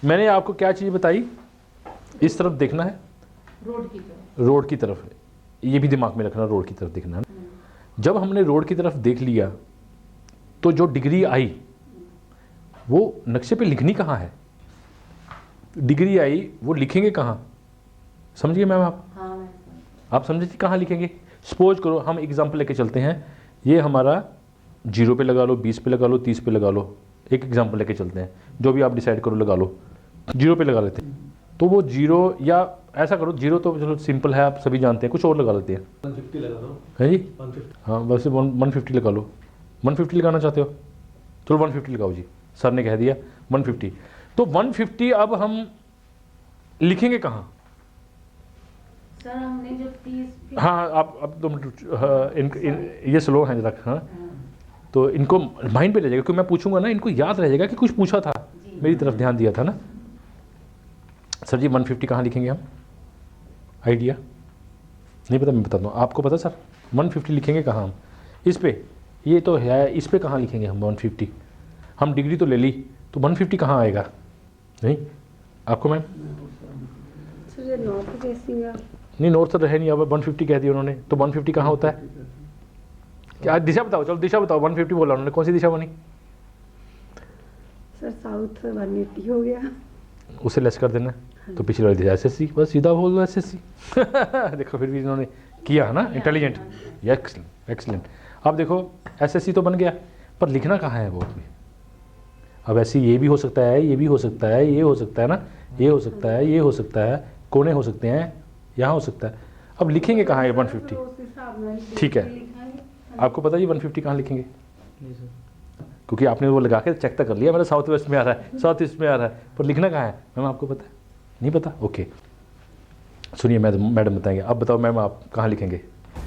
मैंने आपको क्या चीज़ बताई, इस तरफ देखना है, रोड की तरफ। रोड की तरफ, ये भी दिमाग में रखना, रोड की तरफ देखना है। जब हमने रोड की तरफ देख लिया तो जो डिग्री आई वो नक्शे पे लिखनी कहाँ है, डिग्री आई वो लिखेंगे कहाँ, समझिए मैम आप? हाँ, आप समझिए कहाँ लिखेंगे। सपोज करो हम एग्जांपल लेके चलते हैं, ये हमारा 0 पे लगा लो, 20 पे लगा लो, 30 पे लगा लो, एक एग्जांपल लेके चलते हैं, जो भी आप डिसाइड करो लगा लो। 0 पे लगा लेते हैं, तो वो 0 या ऐसा करो, 0 तो चलो सिंपल है, आप सभी जानते हैं, कुछ और लगा लेते हैं। 150 लगा दो। है जी, 150। हाँ वैसे 150 लगा लो। 150 लगाना चाहते हो, चलो 150 लगाओ जी, सर ने कह दिया 150। तो 150 अब हम लिखेंगे कहाँ? सर हमने जो 30 हाँ आप अब तो ये स्लो है जरा, हाँ तो इनको माइंड पे ले जाएगा, क्योंकि मैं पूछूंगा ना, इनको याद रह जाएगा कि कुछ पूछा था, मेरी तरफ ध्यान दिया था ना। सर जी 150 कहाँ लिखेंगे हम, आइडिया नहीं पता, मैं बताता हूँ आपको, पता सर 150 लिखेंगे कहाँ हम? इस पे, ये तो है, इस पे कहाँ लिखेंगे हम 150? हम डिग्री तो ले ली, तो 150 कहाँ आएगा? नहीं आपको मैम? सर नॉर्थ फेसिंग है। नहीं नॉर्थ तो रहे नहीं, अब 150 कह दिया उन्होंने, तो 150 कहाँ होता है? क्या दिशा बताओ, चलो दिशा बताओ, 150 बोला उन्होंने, कौन सी दिशा बनी? सर साउथ 180 हो गया। उसे लेस कर देना, तो पिछले वाली दिशा एसएससी, बस सीधा बोल दो एसएससी। देखो फिर भी इन्होंने किया है ना, इंटेलिजेंट, एक्सलेंट एक्सलेंट। अब देखो एसएससी तो बन गया, पर लिखना कहाँ है वो भी? अब ऐसे ये भी हो सकता है, ये भी हो सकता है, ये हो सकता है ना, ये हो सकता है, ये हो सकता है, कोने हो सकते हैं, यहाँ हो सकता है। अब लिखेंगे कहाँ है 150? ठीक है, आपको पता है जी 150 कहाँ लिखेंगे? नहीं सर। क्योंकि आपने वो लगा के चेक तक कर लिया, मेरा साउथ वेस्ट में आ रहा है, साउथ ईस्ट में आ रहा है, पर लिखना कहाँ है मैम आपको पता है? नहीं पता? ओके सुनिए मैडम बताएंगे। अब बताओ मैम आप कहाँ लिखेंगे?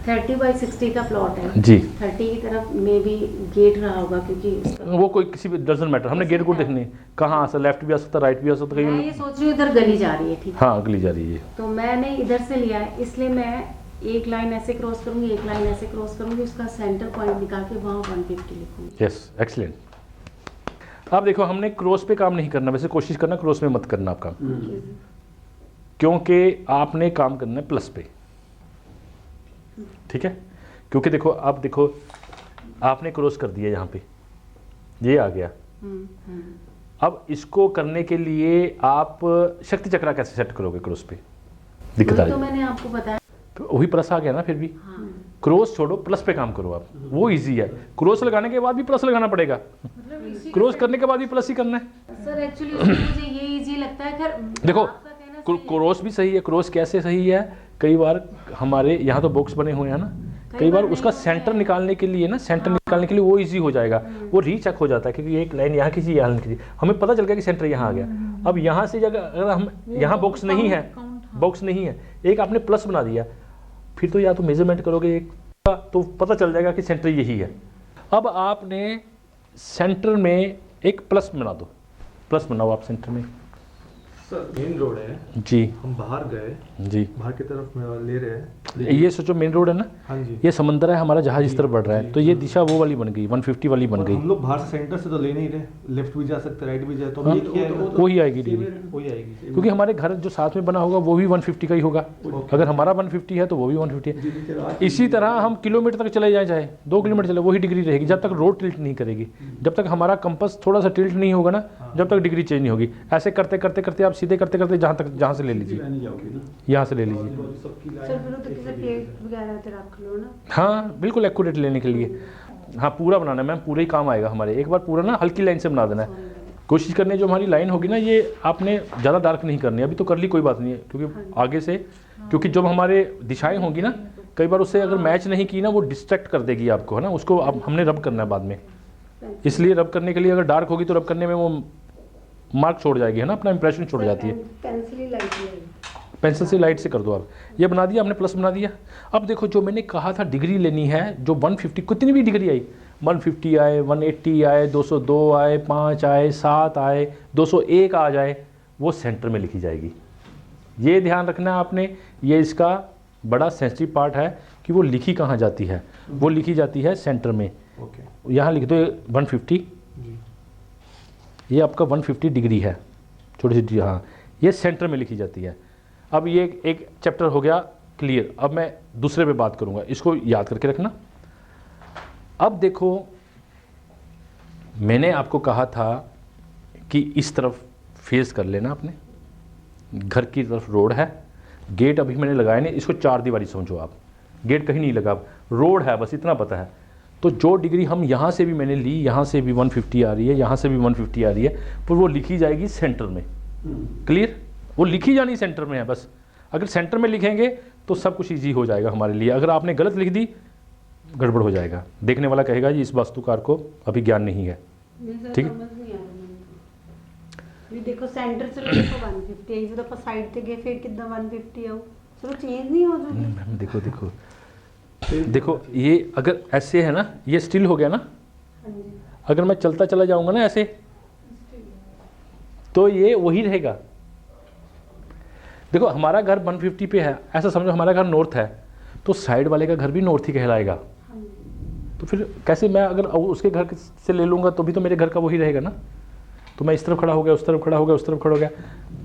30/60 का प्लॉट है जी 30 की तरफ में भी गेट रहा होगा, क्योंकि उसका वो कोई किसी भी डजंट मैटर, हमने गेट को देखने कहाँ आ सकता, लेफ्ट भी आ सकता, राइट भी आ सकता, मैं ये कहीं सोच रही हूँ इधर गली जा रही है, ठीक है, हाँ अगली जा रही है। तो मैंने इधर से लिया है, इसलिए मैं एक लाइन ऐसे क्रॉस करूंगी, एक लाइन ऐसे क्रॉस करूंगी, उसका सेंटर पॉइंट निकाल के वहाँ 150 लिखूंगी। Yes excellent. अब देखो हमने क्रॉस पे काम नहीं करना, वैसे कोशिश करना क्रॉस में मत करना आप काम, क्योंकि आपने काम करना है प्लस पे, ठीक है? क्योंकि देखो अब देखो आपने क्रॉस कर दिया यहाँ पे, ये आ गया। अब इसको करने के लिए आप शक्ति चक्रा कैसे सेट करोगे क्रॉस पे? दिक्कत आ वही तो रही मैंने आपको बताया। तो वही प्लस आ गया ना, फिर भी हाँ, क्रॉस छोड़ो, प्लस पे काम करो आप, वो इजी है। क्रॉस लगाने के बाद भी प्लस लगाना पड़ेगा, क्रॉस करने के बाद भी प्लस ही करना है। सर एक्चुअली मुझे ये इजी लगता है। खैर देखो आपका कहना सही है। क्रॉस भी सही है, क्रॉस कैसे सही है? कई बार हमारे यहाँ तो बॉक्स बने हुए हैं ना, कई बार उसका सेंटर निकालने के लिए ना, सेंटर निकालने के लिए वो इजी हो जाएगा, वो रीचेक हो जाता है, क्योंकि एक लाइन यहाँ खींची, यहाँ खींची, हमें पता चल गया कि सेंटर यहाँ आ गया। अब यहाँ से अगर हम यहाँ बॉक्स नहीं है, बॉक्स नहीं है, एक आपने प्लस बना दिया, फिर तो या तो मेजरमेंट करोगे एक तो पता चल जाएगा कि सेंटर यही है। अब आपने सेंटर में एक प्लस बना दो, प्लस बनाओ आप सेंटर में। सर मेन रोड है जी, हम बाहर गए, जी बाहर की तरफ में ले रहे हैं। ये सोचो मेन रोड है ना, हाँ जी, ये समंदर है, हमारा जहाज इस तरफ बढ़ रहा है, तो ये दिशा वो वाली बन गई, 150 वाली बन और गई। हम लोग बाहर से सेंटर से तो ले नहीं रहे, लेफ्ट भी जा सकते, राइट भी जाए, तो हाँ, हम ये किया है, वही आएगी डिग्री, वही आएगी। क्योंकि हमारे घर जो साथ में बना होगा वो भी 150 का ही होगा। अगर हमारा 150 है तो वो भी 150 है। इसी तरह हम किलोमीटर तक चले जाए, चाहे 2 किलोमीटर चले, वही डिग्री रहेगी, जब तक रोड टिल्ट नहीं करेगी, जब तक हमारा कंपास थोड़ा सा टिल्ट नहीं होगा ना, जब तक डिग्री चेंज नहीं होगी। ऐसे करते करते करते आप सीधे करते करते जहाँ से ले लीजिए, यहाँ से ले लीजिए। सर फिर तो किसी प्लेट वगैरह पे रख लो ना। हाँ बिल्कुल एक्यूरेट लेने के लिए, हाँ पूरा बनाना है मैम, पूरा ही काम आएगा हमारे। एक बार पूरा ना हल्की लाइन से बना देना है, कोशिश करनी है जो हमारी लाइन होगी ना, ये आपने ज़्यादा डार्क नहीं करनी है, अभी तो कर ली कोई बात नहीं है, क्योंकि आगे से, क्योंकि जब हमारे दिशाएं होंगी ना, कई बार उससे अगर मैच नहीं की ना, वो डिस्ट्रैक्ट कर देगी आपको, है ना, उसको अब हमने रब करना है बाद में, इसलिए रब करने के लिए अगर डार्क होगी तो रब करने में वो मार्क छोड़ जाएगी, है ना, अपना इंप्रेशन छोड़ जाती है। पेंसिल ही लाइट है। पेंसिल से लाइट से कर दो आप, ये बना दिया आपने, प्लस बना दिया। अब देखो जो मैंने कहा था डिग्री लेनी है, जो 150 कितनी भी डिग्री आई, 150 आए, 180 आए, 202 आए, 5 आए, 7 आए, 201 आ जाए, वो सेंटर में लिखी जाएगी। ये ध्यान रखना है आपने, ये इसका बड़ा सेंसिटिव पार्ट है कि वो लिखी कहाँ जाती है, वो लिखी जाती है सेंटर में। ओके, यहाँ लिख दो 150, ये आपका 150 डिग्री है, छोटी सी डी, हाँ ये सेंटर में लिखी जाती है। अब ये एक चैप्टर हो गया क्लियर। अब मैं दूसरे पे बात करूँगा, इसको याद करके रखना। अब देखो मैंने आपको कहा था कि इस तरफ फेस कर लेना, अपने घर की तरफ रोड है, गेट अभी मैंने लगाया नहीं, इसको 4 दीवारी समझो आप, गेट कहीं नहीं लगा, रोड है बस इतना पता है। तो जो डिग्री हम यहाँ से भी मैंने ली, यहाँ से भी 150 आ रही है, यहाँ से भी 150 आ रही है, पर वो लिखी जाएगी सेंटर में। क्लियर? वो लिखी जानी सेंटर में है बस। अगर सेंटर में लिखेंगे तो सब कुछ ईजी हो जाएगा हमारे लिए। अगर आपने गलत लिख दी गड़बड़ हो जाएगा, देखने वाला कहेगा जी इस वास्तुकार को अभी ज्ञान नहीं है। ठीक है? समझ नहीं आ रहा ਮੈਨੂੰ ਵੀ ਦੇਖੋ ਸੈਂਟਰ ਚ ਦੇਖੋ 150 ਆਈ, ਜਦੋਂ ਆਪਾਂ ਸਾਈਡ ਤੇ ਗਏ ਫਿਰ ਕਿੱਦਾਂ 150 ਆਊ? ਚਲੋ ਚੇਂਜ नहीं हो जूगी। मैम देखो देखो देखो, ये अगर ऐसे है ना, ये स्टिल हो गया ना, हाँ जी अगर मैं चलता चला जाऊंगा ना ऐसे, तो ये वही रहेगा। देखो हमारा घर 150 पे है, ऐसा समझो हमारा घर नॉर्थ है, तो साइड वाले का घर भी नॉर्थ ही कहलाएगा। हाँ जी तो फिर कैसे मैं अगर उसके घर से ले लूँगा तो भी तो मेरे घर का वही रहेगा ना। तो मैं इस तरफ खड़ा हो गया, उस तरफ खड़ा हो गया, उस तरफ खड़ा हो गया,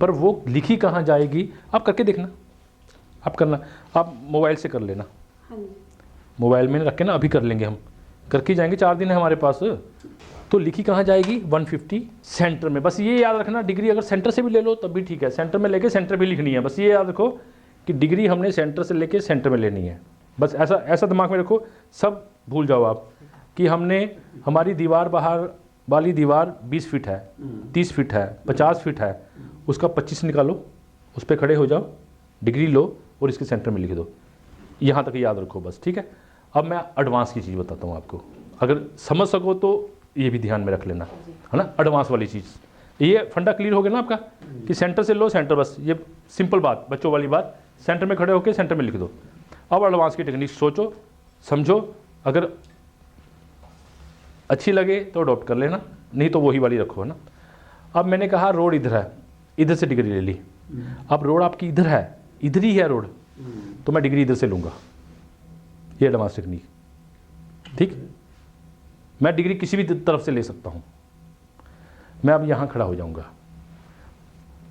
पर वो लिखी कहाँ जाएगी आप करके देखना, आप करना, आप मोबाइल से कर लेना, हाँ जी मोबाइल में रख के ना, अभी कर लेंगे हम, करके जाएंगे, 4 दिन है हमारे पास। तो लिखी कहाँ जाएगी 150 सेंटर में। बस ये याद रखना, डिग्री अगर सेंटर से भी ले लो तब भी ठीक है, सेंटर में लेके सेंटर भी लिखनी है। बस ये याद रखो कि डिग्री हमने सेंटर से लेके सेंटर में लेनी है। बस ऐसा ऐसा दिमाग में रखो, सब भूल जाओ आप कि हमने हमारी दीवार, बाहर वाली दीवार 20 फीट है, 30 फीट है, 50 फीट है, उसका 25 निकालो, उस पर खड़े हो जाओ, डिग्री लो और इसके सेंटर में लिख दो। यहाँ तक याद रखो बस, ठीक है। अब मैं एडवांस की चीज़ बताता हूँ आपको, अगर समझ सको तो ये भी ध्यान में रख लेना, है ना। एडवांस वाली चीज़, ये फंडा क्लियर हो गया ना आपका कि सेंटर से लो सेंटर, बस ये सिंपल बात, बच्चों वाली बात, सेंटर में खड़े होकर सेंटर में लिख दो। अब एडवांस की टेक्निक सोचो समझो, अगर अच्छी लगे तो अडॉप्ट कर लेना, नहीं तो वही वाली रखो, है ना। अब मैंने कहा रोड इधर है, इधर से डिग्री ले ली। अब रोड आपकी इधर है, इधर ही है रोड, तो मैं डिग्री इधर से लूँगा, ये एडवांस टेक्निक, ठीक। मैं डिग्री किसी भी तरफ से ले सकता हूँ। मैं अब यहाँ खड़ा हो जाऊँगा,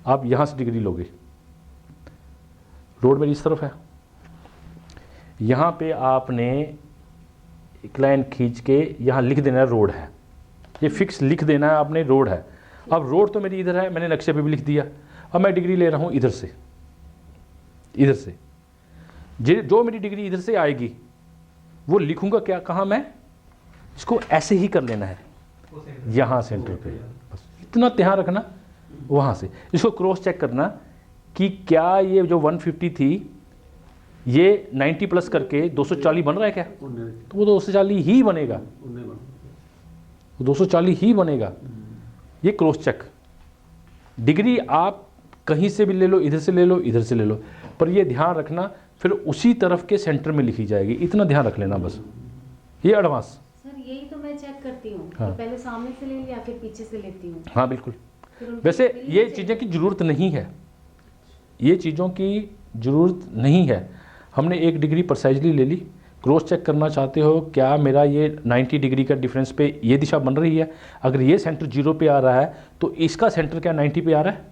आप यहाँ से डिग्री लोगे, रोड मेरी इस तरफ है, यहाँ पे आपने एक लाइन खींच के यहाँ लिख देना है रोड है, ये फिक्स लिख देना है आपने रोड है। अब रोड तो मेरी इधर है, मैंने नक्शे पे भी लिख दिया। अब मैं डिग्री ले रहा हूँ इधर से, इधर से जो मेरी डिग्री इधर से आएगी वो लिखूँगा क्या, कहाँ, मैं इसको ऐसे ही कर लेना है, यहाँ सेंटर पे, बस इतना ध्यान रखना। वहाँ से इसको क्रॉस चेक करना कि क्या ये जो 150 थी ये 90 प्लस करके 240 बन रहा है क्या, तो वो 240 ही बनेगा, वो 240 ही बनेगा। ये क्रॉस चेक। डिग्री आप कहीं से भी ले लो, इधर से ले लो, इधर से ले लो, पर ये ध्यान रखना फिर उसी तरफ के सेंटर में लिखी जाएगी, इतना ध्यान रख लेना बस। ये एडवांस। सर यही तो मैं चेक करती हूँ, हाँ। कि पहले सामने से ले लिया फिर पीछे से लेती हूँ। हाँ बिल्कुल। फिर उनकी वैसे डिग्री ये चेक- चीज़ें की ज़रूरत नहीं है, ये चीज़ों की ज़रूरत नहीं है। हमने एक डिग्री प्रिसाइजली ले ली, क्रॉस चेक करना चाहते हो क्या मेरा ये 90 डिग्री का डिफरेंस पे ये दिशा बन रही है, अगर ये सेंटर 0 पे आ रहा है तो इसका सेंटर क्या 90 पे आ रहा है।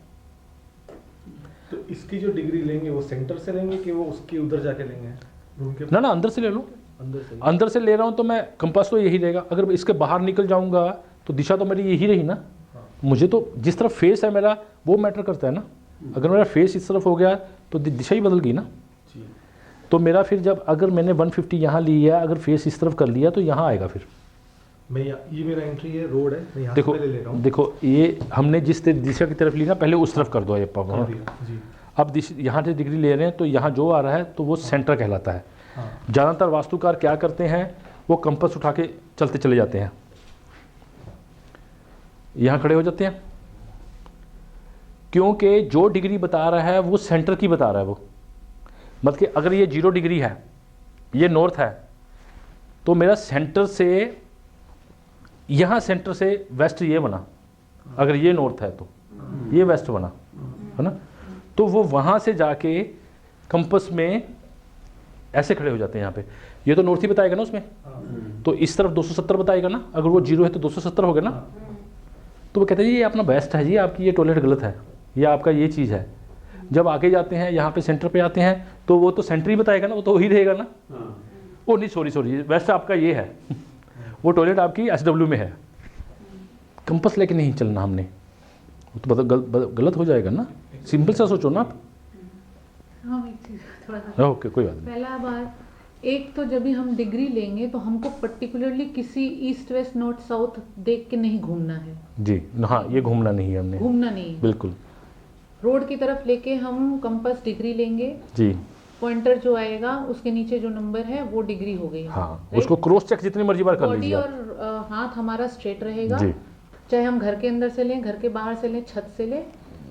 तो इसकी जो डिग्री लेंगे वो सेंटर से लेंगे कि वो उसके उधर जाके लेंगे रूम के ना ना, अंदर से ले लो, अंदर से? अंदर से ले रहा हूँ तो मैं कंपास तो यही रहेगा, अगर इसके बाहर निकल जाऊँगा तो दिशा तो मेरी यही रही ना। हाँ। मुझे तो जिस तरफ फेस है मेरा वो मैटर करता है ना, अगर मेरा फेस इस तरफ हो गया तो दिशा ही बदल गई ना। जी। तो मेरा फिर जब अगर मैंने 150 यहाँ ली है, अगर फेस इस तरफ कर लिया तो यहाँ आएगा फिर। मैं ये मेरा एंट्री है, रोड है, मैं यहाँ देखो से पहले ले रहा हूँ। देखो, ये हमने जिस दिशा की तरफ ली ना, पहले उस तरफ कर दो ये पाव। हाँ भैया, जी। अब यहाँ से डिग्री ले रहे हैं तो यहाँ जो आ रहा है तो वो सेंटर कहलाता है। हाँ। ज़्यादातर वास्तुकार क्या करते हैं, वो कंपास उठा के चलते चले जाते हैं, यहाँ खड़े हो जाते हैं, क्योंकि जो डिग्री बता रहा है वो सेंटर की बता रहा है। वो मतलब कि अगर ये 0 डिग्री है, ये नॉर्थ है, तो मेरा सेंटर से यहाँ सेंटर से वेस्ट ये बना, अगर ये नॉर्थ है तो ये वेस्ट बना, है ना। तो वो वहाँ से जाके कंपास में ऐसे खड़े हो जाते हैं यहाँ पे, ये तो नॉर्थ ही बताएगा ना उसमें, तो इस तरफ 270 बताएगा ना, अगर वो 0 है तो 270 हो गया ना। तो वो कहते हैं जी ये अपना बेस्ट है जी, आपकी ये टॉयलेट गलत है, ये आपका ये चीज़ है। जब आगे जाते हैं यहाँ पे सेंटर पे आते हैं तो वो तो सेंटर ही बताएगा ना, वो तो वही रहेगा ना। ओ नहीं सॉरी वैसे आपका ये है वो टॉयलेट आपकी SW में है, कंपस लेके नहीं चलना हमने, वो तो गलत हो जाएगा ना। सिंपल सा सोचो ना आप। हाँ एक चीज़ थोड़ा सा, ओके कोई बात नहीं। पहला बात, एक तो जब भी हम डिग्री लेंगे तो हमको पर्टिकुलरली किसी ईस्ट वेस्ट नॉर्थ साउथ देख के नहीं घूमना है। जी हाँ, ये घूमना नहीं है हमने, घूमना नहीं है। बिल्कुल। रोड की तरफ लेके हम कंपास डिग्री लेंगे, जी पॉइंटर जो आएगा उसके नीचे जो नंबर है वो डिग्री हो गई। हाँ, उसको क्रॉस चेक जितनी मर्जी बार कर बॉडी लीजिए आप। और हाथ हमारा स्ट्रेट रहेगा, जी चाहे हम घर के अंदर से लें, घर के बाहर से लें, छत से लें,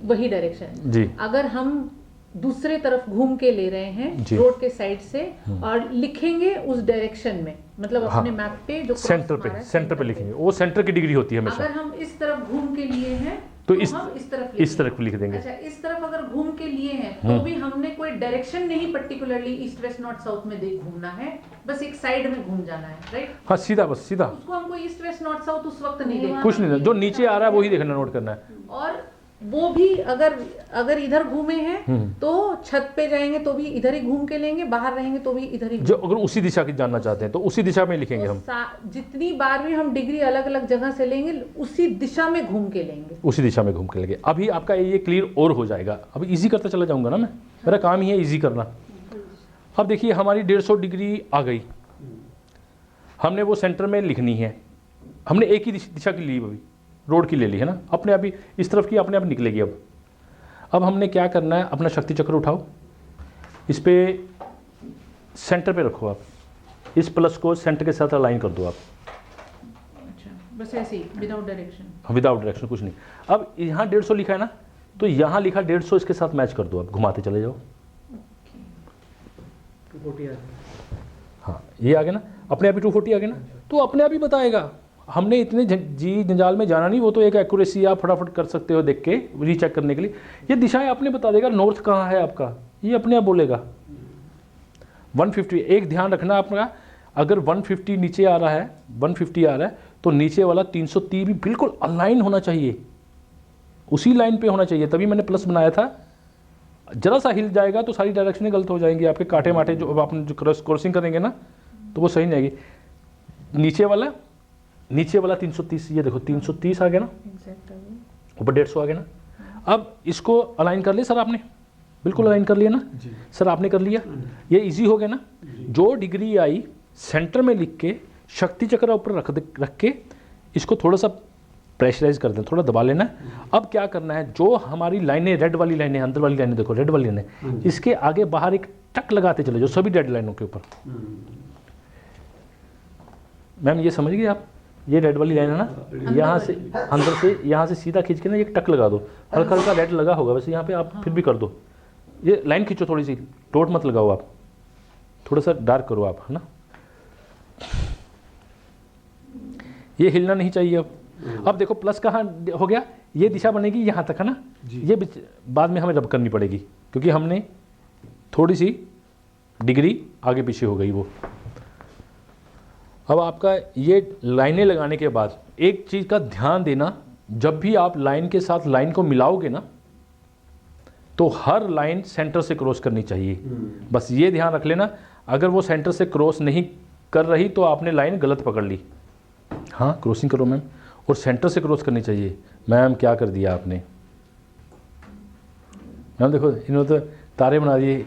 वही डायरेक्शन। जी अगर हम दूसरे तरफ घूम के ले रहे हैं जी। रोड के साइड से और लिखेंगे उस डायरेक्शन में, मतलब हाँ। अपने मैप पे जो सेंटर पे लिखेंगे, वो सेंटर की डिग्री होती है अगर हमेशा। हम इस तरफ घूम के लिए हैं तो तो इस हम इस तरफ इस तरफ लिख देंगे। अच्छा, इस तरफ अगर घूम के लिए हैं तो भी हमने कोई डायरेक्शन नहीं particularly east west north south में देख घूमना है, बस एक साइड में घूम जाना है, राइट। हाँ सीधा, बस सीधा, उसको हमको ईस्ट वेस्ट नॉर्थ साउथ उस वक्त नहीं देखना, कुछ नहीं, जो नीचे आ रहा है वही देखना, नोट करना है। और वो भी अगर इधर घूमे हैं तो छत पे जाएंगे तो भी इधर ही घूम के लेंगे, बाहर रहेंगे तो भी इधर ही जो अगर उसी दिशा की जानना चाहते हैं तो उसी दिशा में लिखेंगे हम। जितनी बार भी हम डिग्री अलग अलग जगह से लेंगे उसी दिशा में घूम के लेंगे, उसी दिशा में घूम के लेंगे। अभी आपका ये क्लियर और हो जाएगा। अभी इजी करता चला जाऊंगा ना मैं, मेरा काम ही है इजी करना। अब देखिए हमारी 150 डिग्री आ गई, हमने वो सेंटर में लिखनी है। हमने एक ही दिशा की ली, अभी रोड की ले ली है ना, अपने आप ही इस तरफ की अपने आप निकलेगी। अब हमने क्या करना है, अपना शक्ति चक्र उठाओ, इस पे सेंटर पे रखो आप, इस प्लस को सेंटर के साथ अलाइन कर दो आप। अच्छा, बस ऐसे ही विदाउट डायरेक्शन। विदाउट डायरेक्शन कुछ नहीं। अब यहाँ 150 लिखा है ना, तो यहाँ लिखा 150 इसके साथ मैच कर दो आप, घुमाते चले जाओ। 240 हाँ ये आ गया ना, अपने आप ही 240 आ गया ना, तो अपने आप ही बताएगा। हमने इतने जी जंजाल में जाना नहीं, वो तो एक एक्यूरेसी आप फटाफट कर सकते हो देख के रीचेक करने के लिए। ये दिशाएं आपने बता देगा, नॉर्थ कहाँ है आपका, ये अपने आप बोलेगा। 150, एक ध्यान रखना आपका, अगर 150 नीचे आ रहा है, 150 आ रहा है तो नीचे वाला 330 भी बिल्कुल अलाइन होना चाहिए, उसी लाइन पे होना चाहिए। तभी मैंने प्लस बनाया था। जरा सा हिल जाएगा तो सारी डायरेक्शनें गलत हो जाएंगी आपके, कांटे माटे जो आपने जो क्रॉसिंग करेंगे ना तो वो सही नहीं आएगी। नीचे वाला 330, ये देखो 330 आ गया ना, ऊपर 150 आ गया ना। अब इसको अलाइन कर लिया सर आपने, बिल्कुल अलाइन कर लिया ना सर, आपने कर लिया, ये इजी हो गया ना। जो डिग्री आई सेंटर में लिख के शक्ति चक्र ऊपर रख के इसको थोड़ा सा प्रेशराइज कर दें, थोड़ा दबा लेना है। अब क्या करना है, जो हमारी लाइनें रेड वाली लाइनें, अंदर वाली लाइनें देखो रेड वाली लाइनें, इसके आगे बाहर एक टक लगाते चले जो सभी रेड लाइनों के ऊपर। मैम ये समझ गए आप, ये रेड वाली लाइन है ना, यहाँ से अंदर से यहाँ से सीधा खींच के ना एक टक लगा दो, हल्का हल्का रेड लगा होगा वैसे यहाँ पे आप फिर भी कर दो। ये लाइन खींचो थोड़ी सी, डॉट मत लगाओ आप, थोड़ा सा डार्क करो आप, है ना। ये हिलना नहीं चाहिए। अब देखो प्लस कहाँ हो गया, ये दिशा बनेगी यहाँ तक है ना, ये बाद में हमें रब करनी पड़ेगी क्योंकि हमने थोड़ी सी डिग्री आगे पीछे हो गई वो। अब आपका ये लाइनें लगाने के बाद एक चीज़ का ध्यान देना, जब भी आप लाइन के साथ लाइन को मिलाओगे ना तो हर लाइन सेंटर से क्रॉस करनी चाहिए। बस ये ध्यान रख लेना, अगर वो सेंटर से क्रॉस नहीं कर रही तो आपने लाइन गलत पकड़ ली। हाँ क्रॉसिंग करो मैम, और सेंटर से क्रॉस करनी चाहिए। मैम क्या कर दिया आपने, मैम देखो इन्होंने तो तारे बना दिए।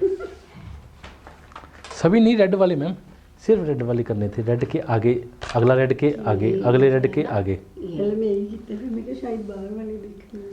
सभी नहीं रेड वाले मैम, सिर्फ रेड वाले करने थे, रेड के आगे, अगला रेड के आगे, अगले रेड के आगे। मैं यही कितने फिर मैं शायद बाहर वाले देखने